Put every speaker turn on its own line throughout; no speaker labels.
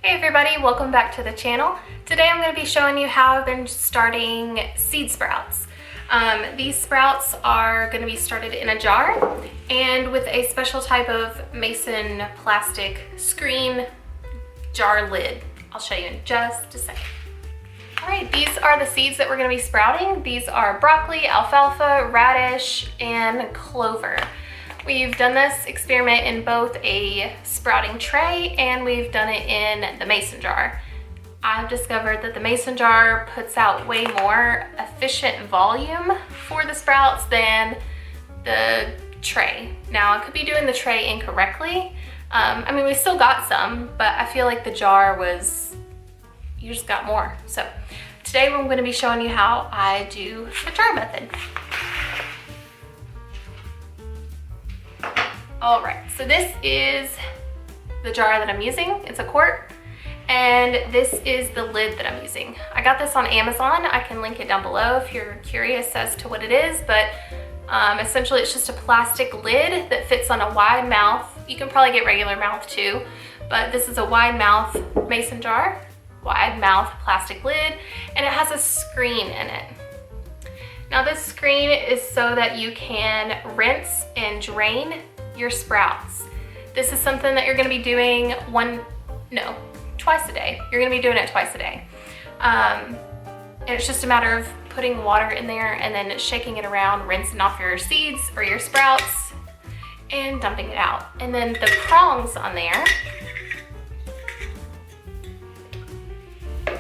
Hey everybody, welcome back to the channel. Today I'm going to be showing you how I've been starting seed sprouts. These sprouts are going to be started in a jar and with a special type of mason plastic screen jar lid. I'll show you in just a second. Alright, these are the seeds that we're going to be sprouting. These are broccoli, alfalfa, radish, and clover. We've done this experiment in both a sprouting tray and we've done it in the mason jar. I've discovered that the mason jar puts out way more efficient volume for the sprouts than the tray. Now, I could be doing the tray incorrectly. I mean, we still got some, but I feel like the jar you just got more. So today I'm going to be showing you how I do the jar method. All right, so this is the jar that I'm using. It's a quart, and this is the lid that I'm using. I got this on Amazon. I can link it down below if you're curious as to what it is, but essentially it's just a plastic lid that fits on a wide mouth. You can probably get regular mouth too, but this is a wide mouth mason jar, wide mouth plastic lid, and it has a screen in it. Now this screen is so that you can rinse and drain your sprouts. This is something that you're going to be doing twice a day. You're going to be doing it twice a day. And it's just a matter of putting water in there and then shaking it around, rinsing off your seeds or your sprouts and dumping it out. And then the prongs on there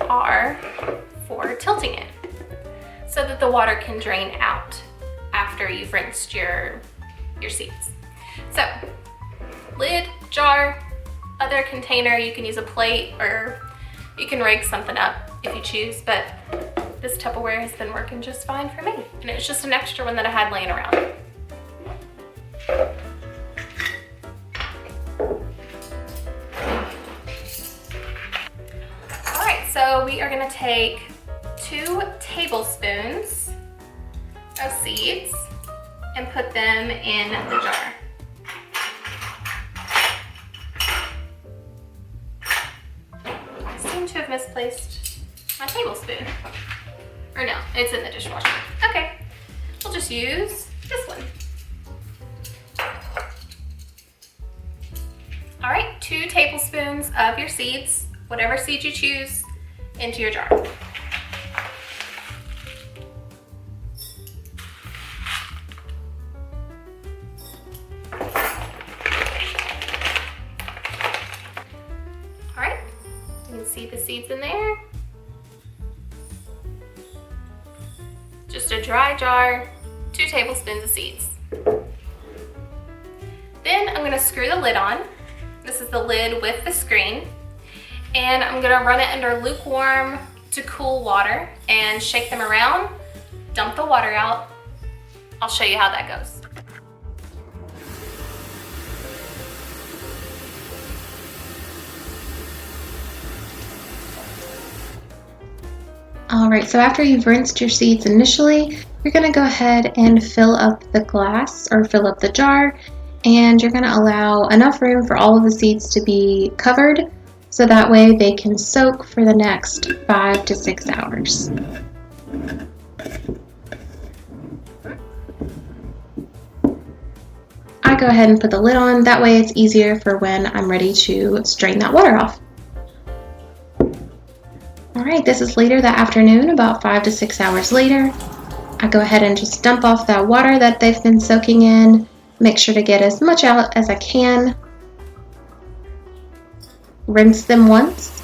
are for tilting it so that the water can drain out after you've rinsed your seeds. So, lid, jar, other container, you can use a plate or you can rig something up if you choose, but this Tupperware has been working just fine for me. And it's just an extra one that I had laying around. All right, so we are gonna take 2 tablespoons of seeds and put them in the jar. To have misplaced my tablespoon. Or no, it's in the dishwasher. Okay, we'll just use this one. All right, 2 tablespoons of your seeds, whatever seed you choose, into your jar. See the seeds in there. Just a dry jar, 2 tablespoons of seeds. Then I'm gonna screw the lid on. This is the lid with the screen. And I'm gonna run it under lukewarm to cool water and shake them around, dump the water out. I'll show you how that goes.
Alright, so after you've rinsed your seeds initially, you're going to go ahead and fill up the glass or fill up the jar, and you're going to allow enough room for all of the seeds to be covered so that way they can soak for the next 5 to 6 hours. I go ahead and put the lid on, that way it's easier for when I'm ready to strain that water off. Alright, this is later that afternoon, about 5 to 6 hours later. I go ahead and just dump off that water that they've been soaking in. Make sure to get as much out as I can. Rinse them once.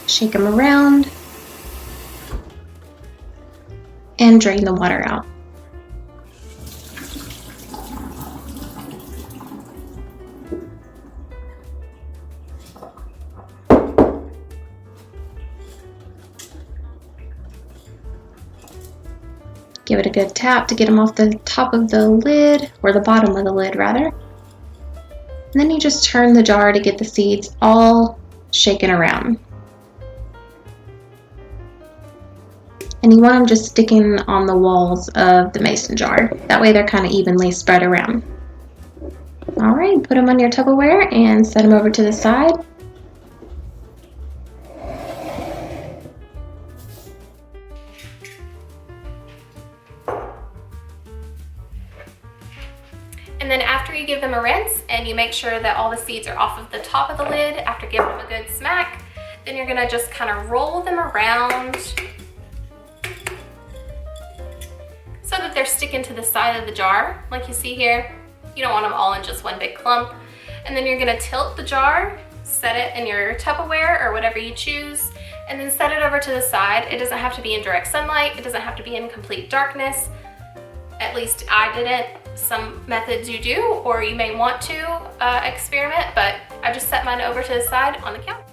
Shake them around. And drain the water out. Give it a good tap to get them off the top of the lid, or the bottom of the lid rather. And then you just turn the jar to get the seeds all shaken around. And you want them just sticking on the walls of the mason jar. That way they're kind of evenly spread around. All right, put them on your Tupperware and set them over to the side.
And then after you give them a rinse and you make sure that all the seeds are off of the top of the lid after giving them a good smack, then you're gonna just kind of roll them around so that they're sticking to the side of the jar, like you see here. You don't want them all in just one big clump. And then you're gonna tilt the jar, set it in your Tupperware or whatever you choose, and then set it over to the side. It doesn't have to be in direct sunlight. It doesn't have to be in complete darkness. At least I didn't. Some methods you do, or you may want to experiment, but I just set mine over to the side on the counter.